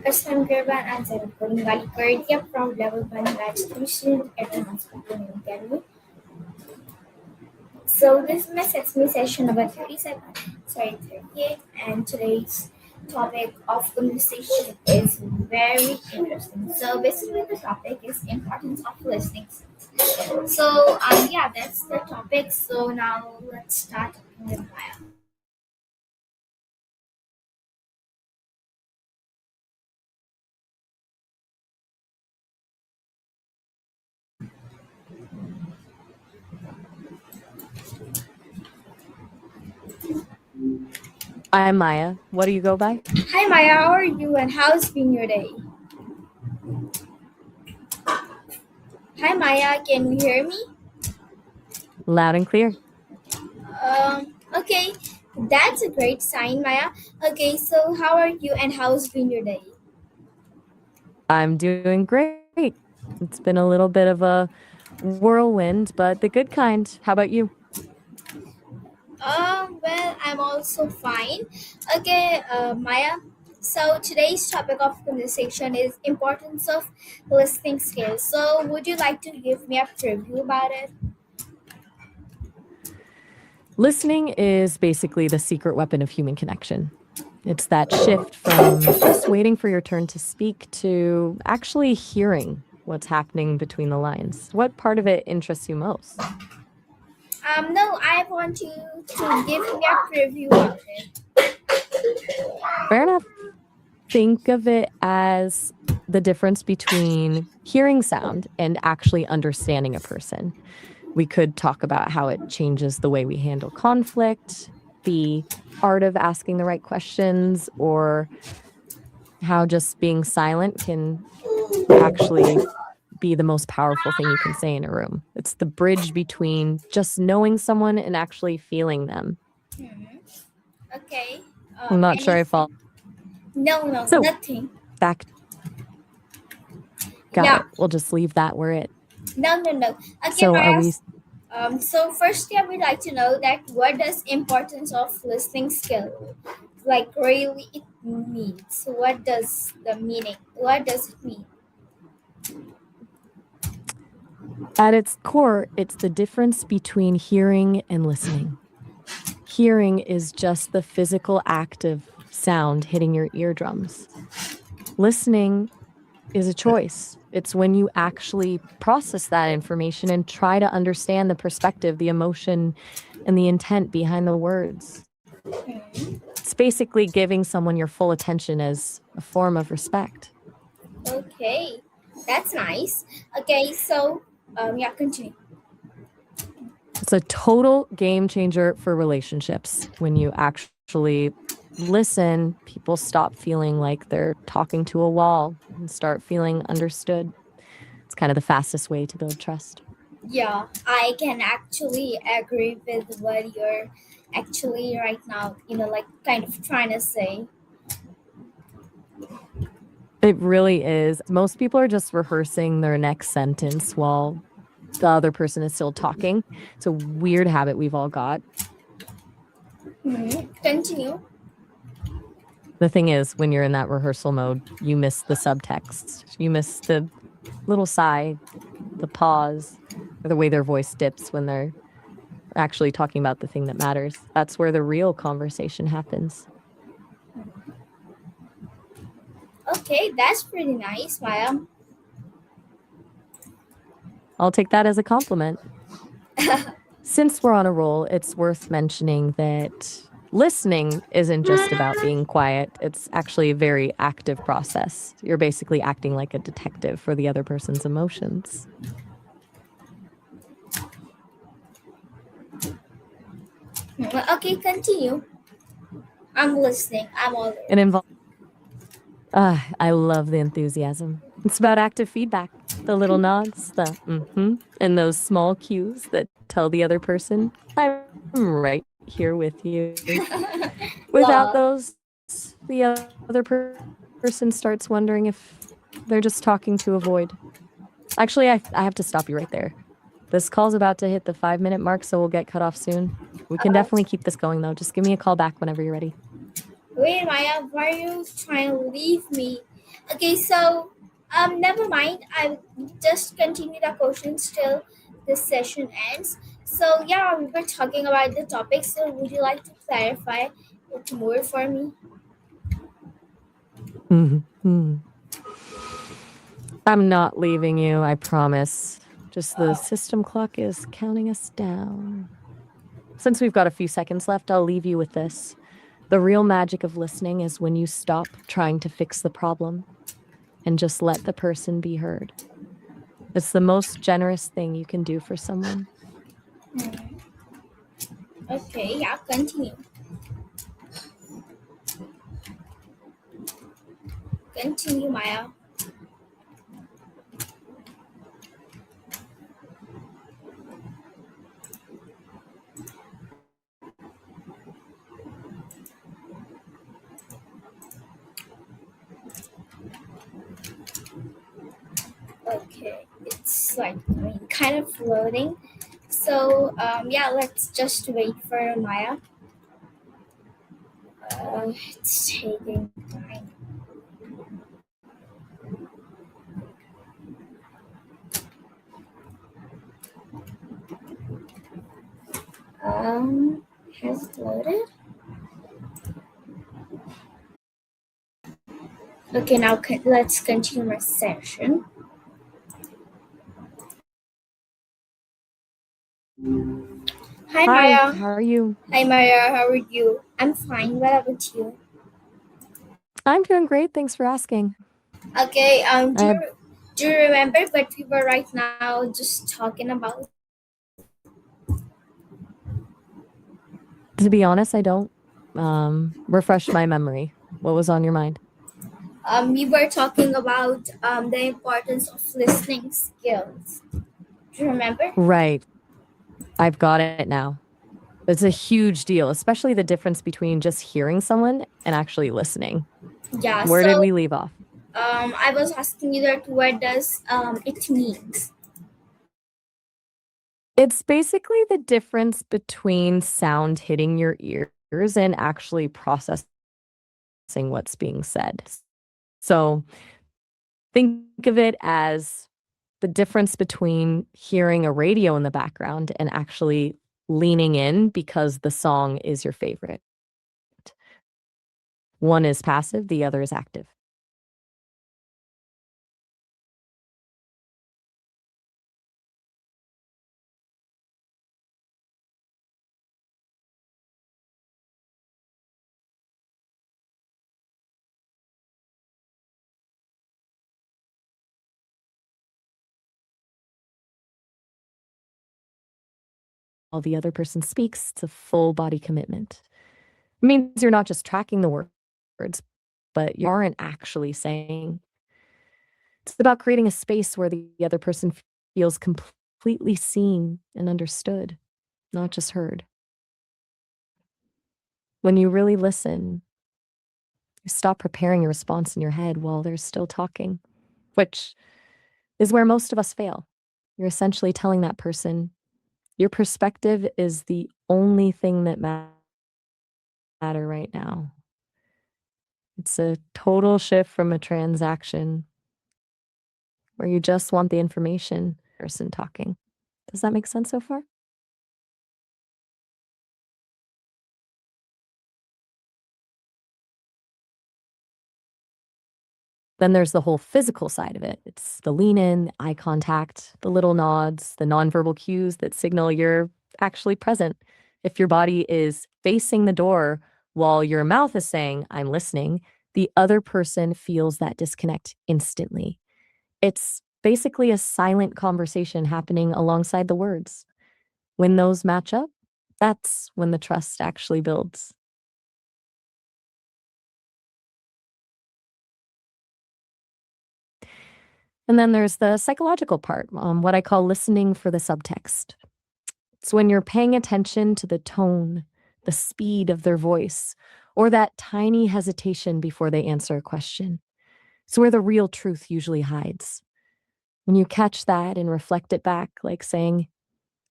Aslam Girban and Zainab Kolingali Kurdia from Level 1 Batch 3 student at Rehan School Academy. So this is my Sesame session number 38, and today's topic of conversation is very interesting. So basically the topic is importance of listening. So yeah, that's the topic. So now let's start talking with Maya. I'm Maya. What do you go by? Hi Maya, how are you and how's been your day? Hi Maya, can you hear me? Loud and clear. Okay, that's a great sign, Maya. Okay, so how are you and how's been your day? I'm doing great. It's been a little bit of a whirlwind, but the good kind. How about you? Well, I'm also fine. Okay, Maya. So today's topic of conversation is importance of listening skills. So would you like to give me a preview about it? Listening is basically the secret weapon of human connection. It's that shift from just waiting for your turn to speak to actually hearing what's happening between the lines. What part of it interests you most? No, I want you to give me a preview about it. Fair enough. Think of it as the difference between hearing sound and actually understanding a person. We could talk about how it changes the way we handle conflict, the art of asking the right questions, or how just being silent can actually be the most powerful thing you can say in a room. It's the bridge between just knowing someone and actually feeling them. Okay. I'm not sure I follow. No, So nothing. back. Got Yeah, it. We'll just leave that where it. no. Okay, So are Maya. we? So firstly, I would like to know that what does importance of listening skill like really it means? What does the meaning? What does it mean? At its core, it's the difference between hearing and listening. Hearing is just the physical act of sound hitting your eardrums. Listening is a choice. It's when you actually process that information and try to understand the perspective, the emotion, and the intent behind the words. It's basically giving someone your full attention as a form of respect. Okay, that's nice. Okay, so yeah, continue. It's a total game changer for relationships. When you actually listen, people stop feeling like they're talking to a wall and start feeling understood. It's kind of the fastest way to build trust. Yeah, I can actually agree with what you're actually right now, like kind of trying to say. It really is. Most people are just rehearsing their next sentence while the other person is still talking. It's a weird habit we've all got. Continue. The thing is, when you're in that rehearsal mode, you miss the subtext. You miss the little sigh, the pause, or the way their voice dips when they're actually talking about the thing that matters. That's where the real conversation happens. Okay, that's pretty nice, Maya. I'll take that as a compliment. Since we're on a roll, it's worth mentioning that listening isn't just about being quiet. It's actually a very active process. You're basically acting like a detective for the other person's emotions. Okay, continue. I'm listening. I'm all there. It involves. I love the enthusiasm. It's about active feedback, the little nods, and those small cues that tell the other person, I'm right here with you. Without Wow. those, the other person starts wondering if they're just talking to avoid. Actually, I have to stop you right there. This call's about to hit the 5-minute mark, so we'll get cut off soon. We can definitely keep this going, though. Just give me a call back whenever you're ready. Wait, Maya, why are you trying to leave me? Okay, so never mind. I just continue the questions till this session ends. So yeah, we were talking about the topic. So would you like to clarify it more for me? Mhm. I'm not leaving you, I promise. Just the system clock is counting us down. Since we've got a few seconds left, I'll leave you with this. The real magic of listening is when you stop trying to fix the problem and just let the person be heard. It's the most generous thing you can do for someone. Hmm. Okay, yeah, continue. Continue, Maya. Okay, it's like kind of floating. So yeah, let's just wait for Maya. It's taking time. Um, has it loaded? Okay, now let's continue our session. Hi, Hi, Maya. how are you? Hi, Maya. How are you? I'm fine. What about you? I'm doing great. Thanks for asking. Okay. I, Do you remember what we were right now just talking about? to be honest, I don't. Refresh my memory. What was on your mind? We were talking about the importance of listening skills. Do you remember? Right. I've got it now. It's a huge deal, especially the difference between just hearing someone and actually listening. Yeah. Where did So we leave off? I was asking you that what does it means? It's basically the difference between sound hitting your ears and actually processing what's being said. So think of it as the difference between hearing a radio in the background and actually leaning in because the song is your favorite. One is passive, the other is active. While the other person speaks, it's a full body commitment. It means you're not just tracking the words, but you aren't actually saying. It's about creating a space where the other person feels completely seen and understood, not just heard. When you really listen, you stop preparing your response in your head while they're still talking, which is where most of us fail. You're essentially telling that person, your perspective is the only thing that matter right now. It's a total shift from a transaction where you just want the information person talking. Does that make sense so far? Then there's the whole physical side of it. It's the lean in, the eye contact, the little nods, the nonverbal cues that signal you're actually present. If your body is facing the door while your mouth is saying, I'm listening, the other person feels that disconnect instantly. It's basically a silent conversation happening alongside the words. When those match up, that's when the trust actually builds. And then there's the psychological part, what I call listening for the subtext. It's when you're paying attention to the tone, the speed of their voice, or that tiny hesitation before they answer a question. It's where the real truth usually hides. When you catch that and reflect it back, like saying,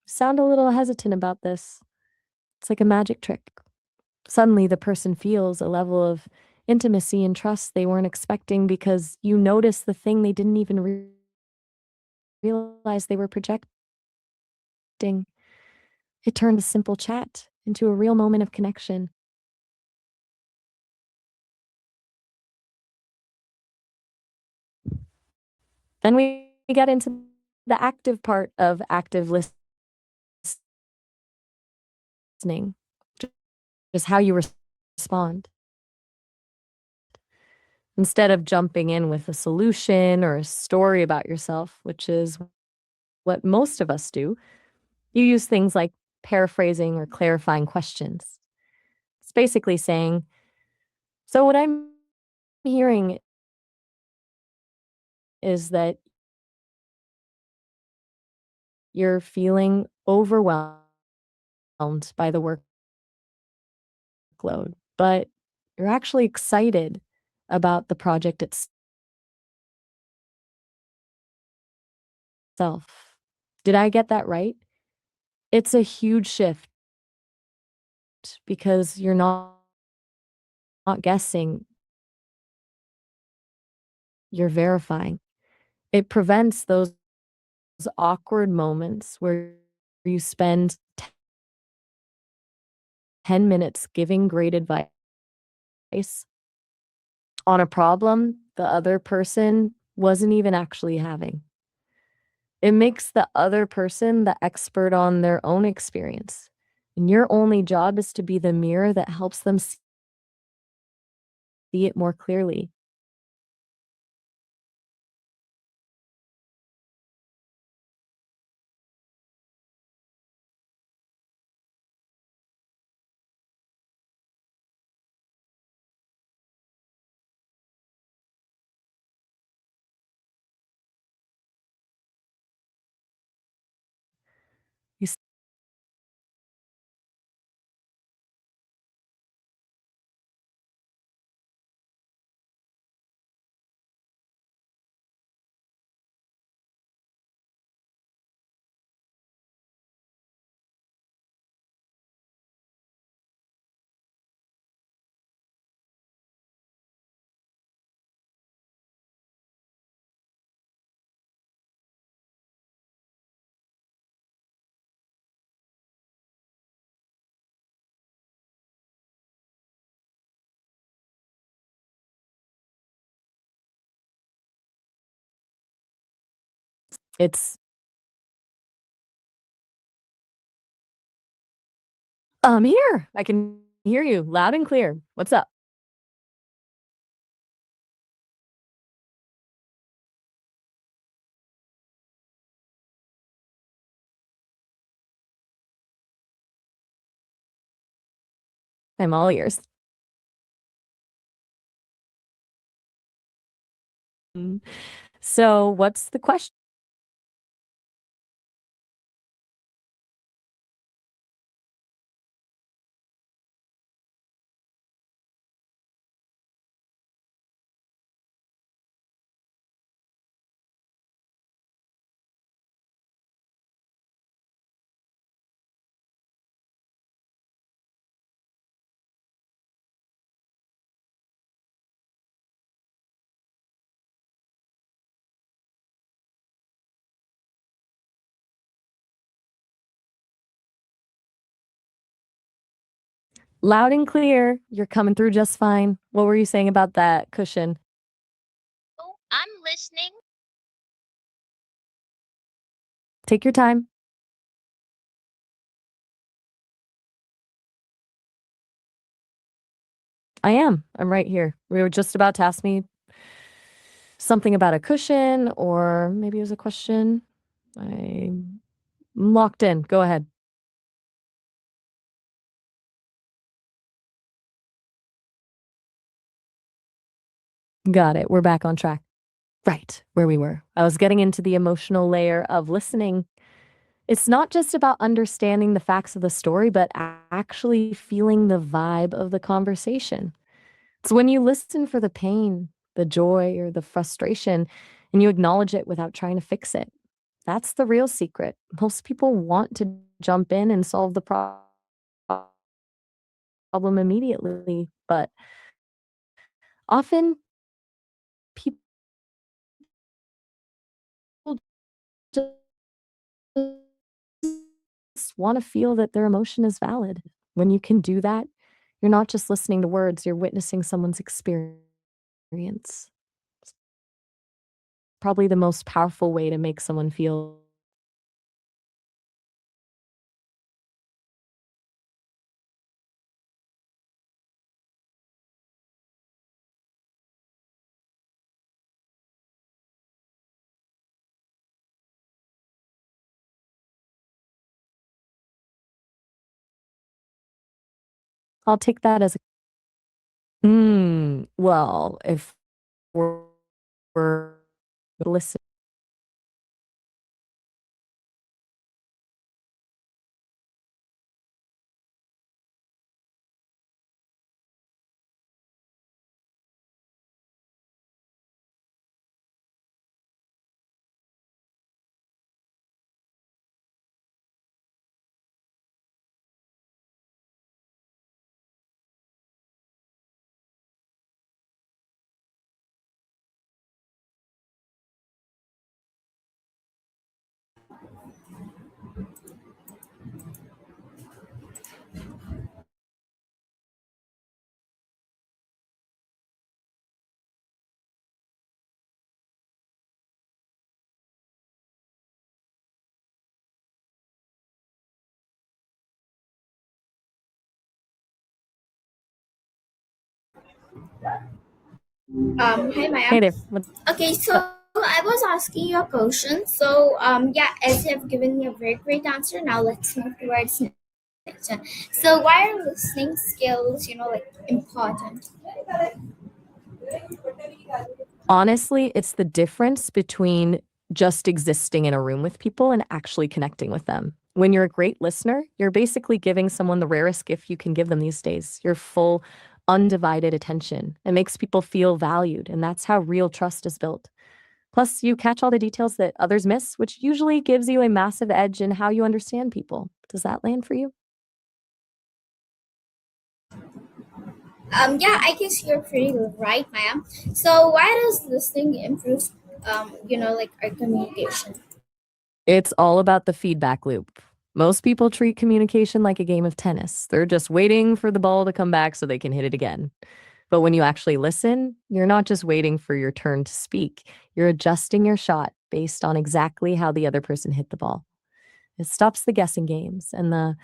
sound a little hesitant about this, it's like a magic trick. Suddenly, the person feels a level of intimacy and trust they weren't expecting because you noticed the thing they didn't even realize they were projecting. It turned a simple chat into a real moment of connection. Then we get into the active part of active listening, just how you respond. Instead of jumping in with a solution or a story about yourself, which is what most of us do, you use things like paraphrasing or clarifying questions. It's basically saying, so what I'm hearing is that you're feeling overwhelmed by the workload, but you're actually excited about the project itself. Did I get that right? It's a huge shift because you're not guessing, you're verifying. It prevents those awkward moments where you spend 10 minutes giving great advice on a problem the other person wasn't even actually having. It makes the other person the expert on their own experience. And your only job is to be the mirror that helps them see it more clearly. You s- It's I'm here. I can hear you loud and clear. What's up? I'm all ears. Mm. So, what's the question? Loud and clear. You're coming through just fine. What were you saying about that cushion? Oh, I'm listening. Take your time. I am. I'm right here. We were just about to ask me something about a cushion, or maybe it was a question. I'm locked in. Go ahead. Got it. We're back on track. Right, where we were. I was getting into the emotional layer of listening. It's not just about understanding the facts of the story, but actually feeling the vibe of the conversation. It's when you listen for the pain, the joy, or the frustration, and you acknowledge it without trying to fix it. That's the real secret. Most people want to jump in and solve the problem immediately, but Often people just want to feel that their emotion is valid. When you can do that, you're not just listening to words, you're witnessing someone's experience. It's probably the most powerful way to make someone feel. I'll take that as a well, if we're listening. Hi Maya. Hey there. Okay, so Uh, I was asking you a question. So yeah, as you have given me a very great answer, now let's move towards next one. So why are listening skills, like important? Honestly, it's the difference between just existing in a room with people and actually connecting with them. When you're a great listener, you're basically giving someone the rarest gift you can give them these days, your full, undivided attention. It makes people feel valued, and that's how real trust is built. Plus, you catch all the details that others miss, which usually gives you a massive edge in how you understand people. Does that land for you? Yeah, I guess you're pretty right, Maya. So why does listening improve, like our communication? It's all about the feedback loop. Most people treat communication like a game of tennis. They're just waiting for the ball to come back so they can hit it again. But when you actually listen, you're not just waiting for your turn to speak. You're adjusting your shot based on exactly how the other person hit the ball. It stops the guessing games and the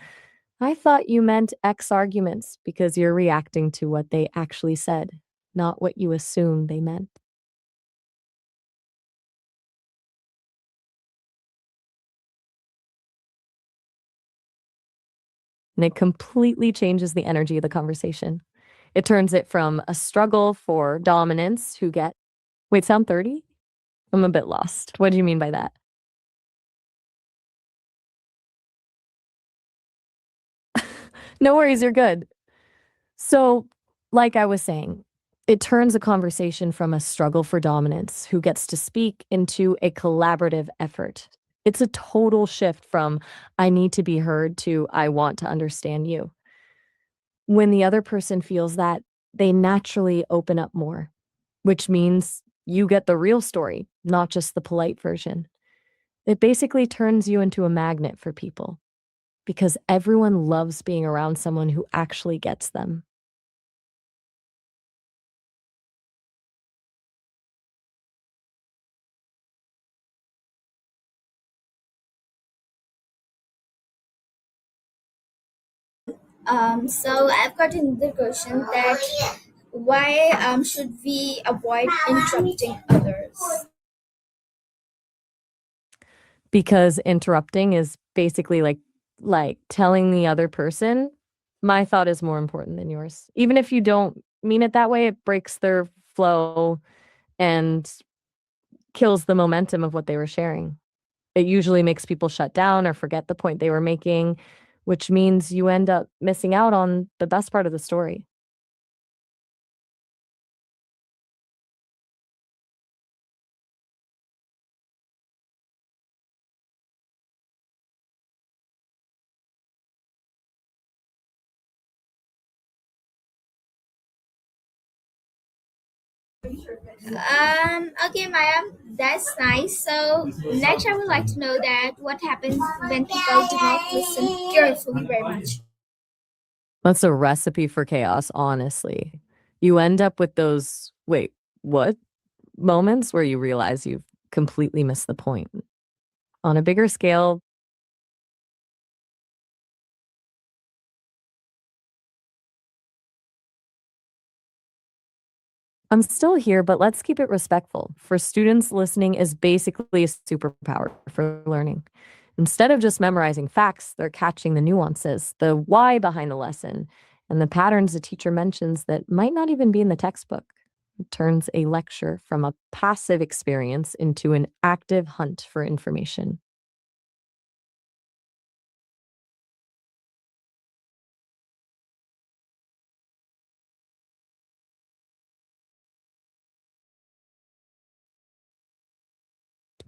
I thought you meant X arguments because you're reacting to what they actually said, not what you assumed they meant. And it completely changes the energy of the conversation. It turns it from a struggle for dominance who get wait, sound 30? I'm a bit lost. What do you mean by that? No worries, you're good. So, like I was saying, it turns a conversation from a struggle for dominance, who gets to speak, into a collaborative effort. It's a total shift from I need to be heard to I want to understand you. When the other person feels that, they naturally open up more, which means you get the real story, not just the polite version. It basically turns you into a magnet for people because everyone loves being around someone who actually gets them. So I've got another question that why should we avoid interrupting others? Because interrupting is basically like telling the other person, "My thought is more important than yours." Even if you don't mean it that way, it breaks their flow and kills the momentum of what they were sharing. It usually makes people shut down or forget the point they were making, which means you end up missing out on the best part of the story. Okay, Maya, that's nice. So next, I would like to know that what happens when people do not listen carefully very much. That's a recipe for chaos, honestly. You end up with those, wait, what moments where you realize you've completely missed the point. On a bigger scale, I'm still here, but let's keep it respectful. For students, listening is basically a superpower for learning. Instead of just memorizing facts, they're catching the nuances, the why behind the lesson, and the patterns a teacher mentions that might not even be in the textbook. It turns a lecture from a passive experience into an active hunt for information.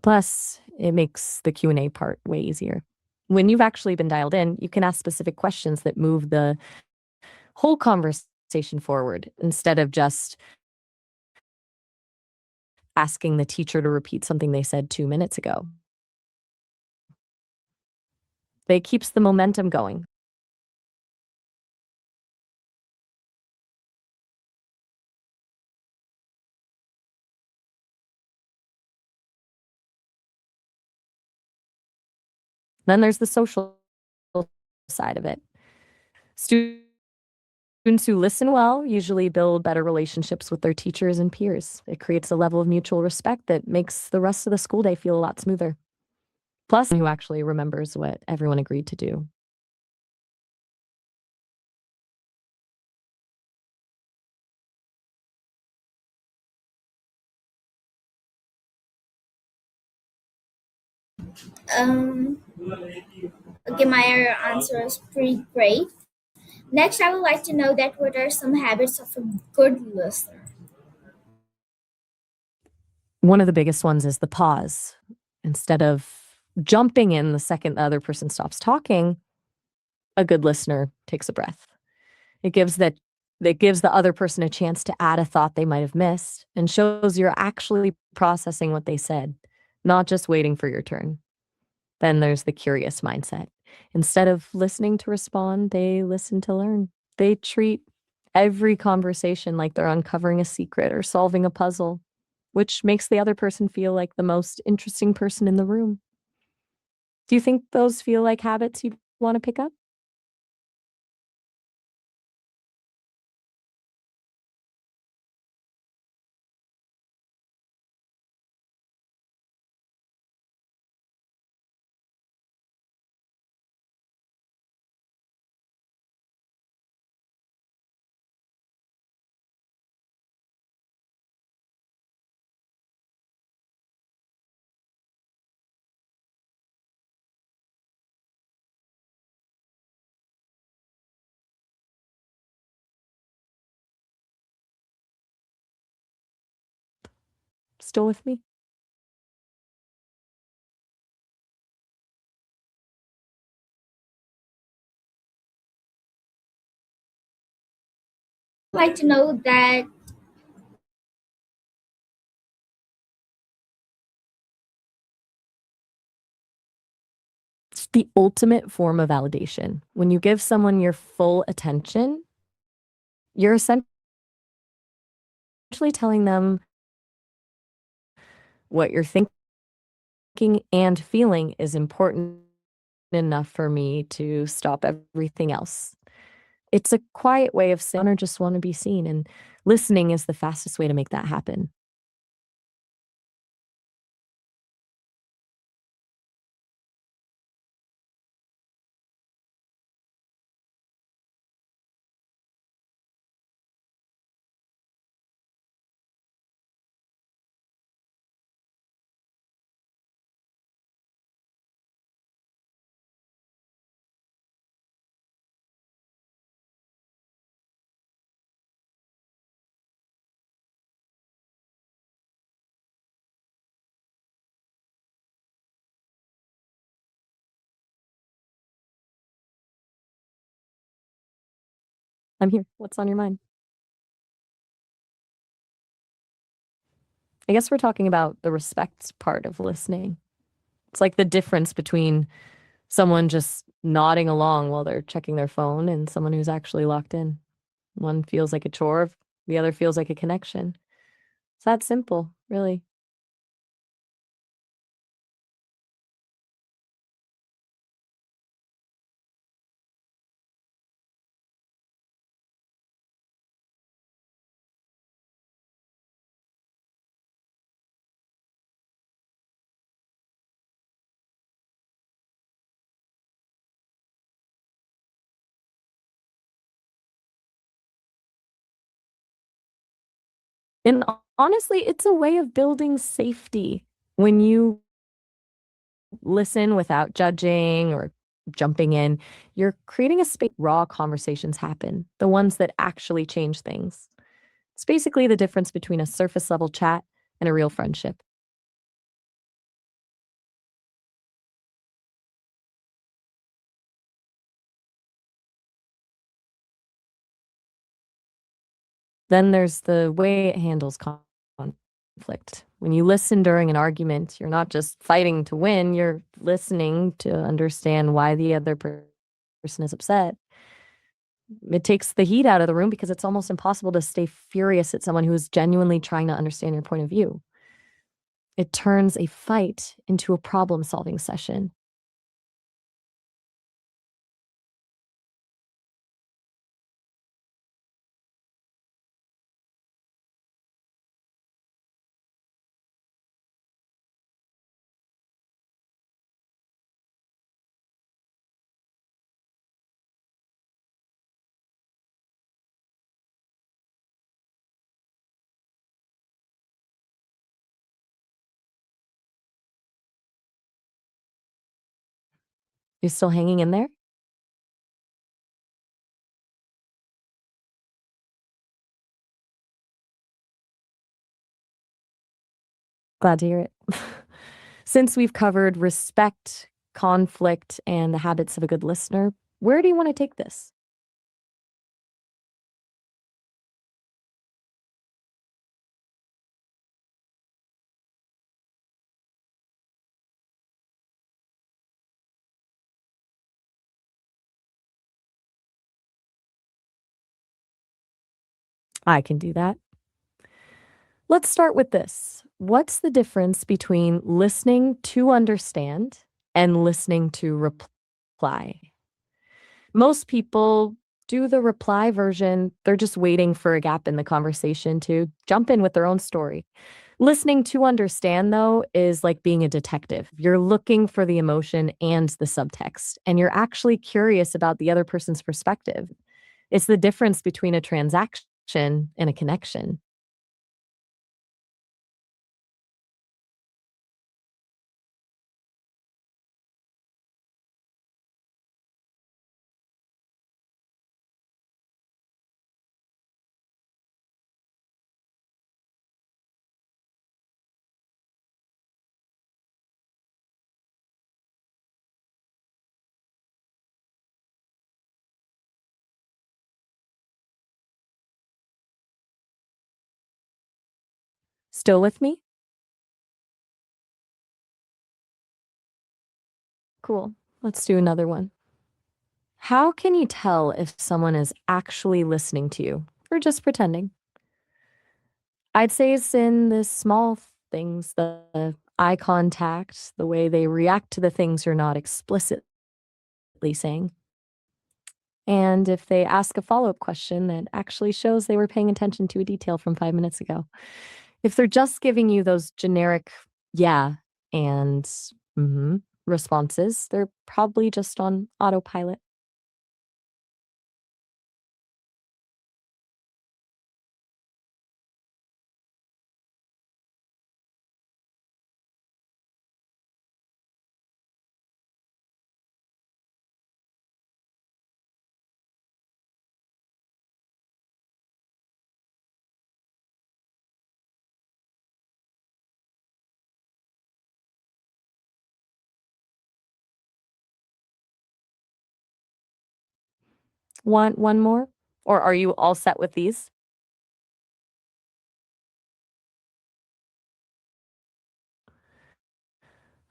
Plus, it makes the Q&A part way easier. When you've actually been dialed in, you can ask specific questions that move the whole conversation forward instead of just asking the teacher to repeat something they said 2 minutes ago. It keeps the momentum going. Then there's the social side of it. Students who listen well usually build better relationships with their teachers and peers. It creates a level of mutual respect that makes the rest of the school day feel a lot smoother. Plus, who actually remembers what everyone agreed to do. Um, okay, my answer is pretty great. Next, I would like to know that what are some habits of a good listener? One of the biggest ones is the pause. Instead of jumping in the second the other person stops talking, a good listener takes a breath. It gives that gives the other person a chance to add a thought they might have missed and shows you're actually processing what they said, not just waiting for your turn. Then there's the curious mindset. Instead of listening to respond, they listen to learn. They treat every conversation like they're uncovering a secret or solving a puzzle, which makes the other person feel like the most interesting person in the room. Do you think those feel like habits you'd want to pick up? Still with me? I'd like to know that It's the ultimate form of validation. When you give someone your full attention, you're essentially telling them what you're thinking and feeling is important enough for me to stop everything else. It's a quiet way of saying, or just want to be seen. And listening is the fastest way to make that happen. I'm here. What's on your mind? I guess we're talking about the respect part of listening. It's like the difference between someone just nodding along while they're checking their phone and someone who's actually locked in. One feels like a chore, the other feels like a connection. It's that simple, really. And honestly, it's a way of building safety. When you listen without judging or jumping in, you're creating a space raw conversations happen, the ones that actually change things. It's basically the difference between a surface level chat and a real friendship. Then there's the way it handles conflict. When you listen during an argument, you're not just fighting to win, you're listening to understand why the other person is upset. It takes the heat out of the room because it's almost impossible to stay furious at someone who is genuinely trying to understand your point of view. It turns a fight into a problem solving session. You still hanging in there? Glad to hear it. Since we've covered respect, conflict, and the habits of a good listener, where do you want to take this? I can do that. Let's start with this. What's the difference between listening to understand and listening to reply? Most people do the reply version. They're just waiting for a gap in the conversation to jump in with their own story. Listening to understand, though, is like being a detective. You're looking for the emotion and the subtext, and you're actually curious about the other person's perspective. It's the difference between a transaction and a connection. Still with me? Cool. Let's do another one. How can you tell if someone is actually listening to you or just pretending? I'd say it's in the small things, the eye contact, the way they react to the things you're not explicitly saying. And if they ask a follow-up question that actually shows they were paying attention to a detail from 5 minutes ago. If they're just giving you those generic yeah and responses, they're probably just on autopilot. Want one more? Or are you all set with these?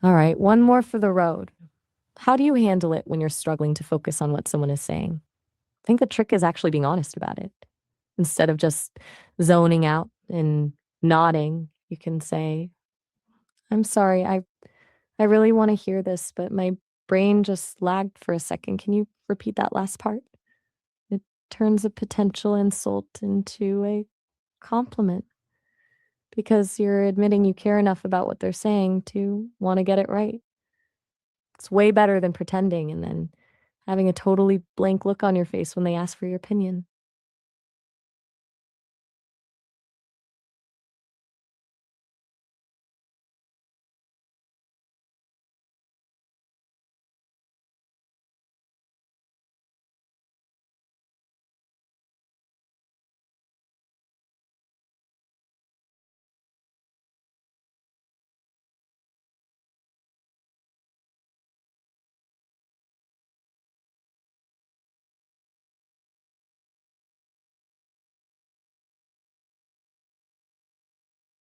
All right, one more for the road. How do you handle it when you're struggling to focus on what someone is saying? I think the trick is actually being honest about it. Instead of just zoning out and nodding, you can say, I'm sorry, I really want to hear this, but my brain just lagged for a second. Can you repeat that last part? It turns a potential insult into a compliment because you're admitting you care enough about what they're saying to want to get it right. It's way better than pretending and then having a totally blank look on your face when they ask for your opinion.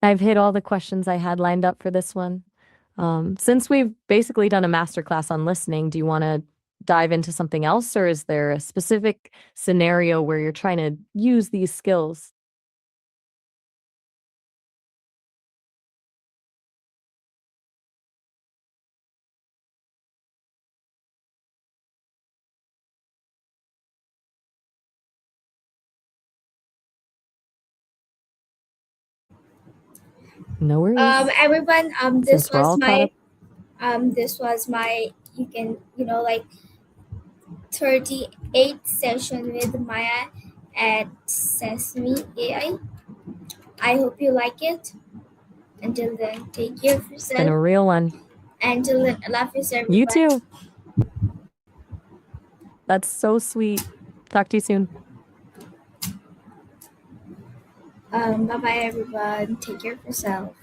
I've hit all the questions I had lined up for this one. Since we've basically done a masterclass on listening, do you want to dive into something else, or is there a specific scenario where you're trying to use these skills? No worries. Everyone, Since we're all caught up. this was my, you can, like 38th session with Maya at Sesame AI. I hope you like it. Until then, take care of It's been a yourself. real one. Until then, love yourself. You too. That's so sweet. Talk to you soon. Bye bye, everyone. Take care of yourself.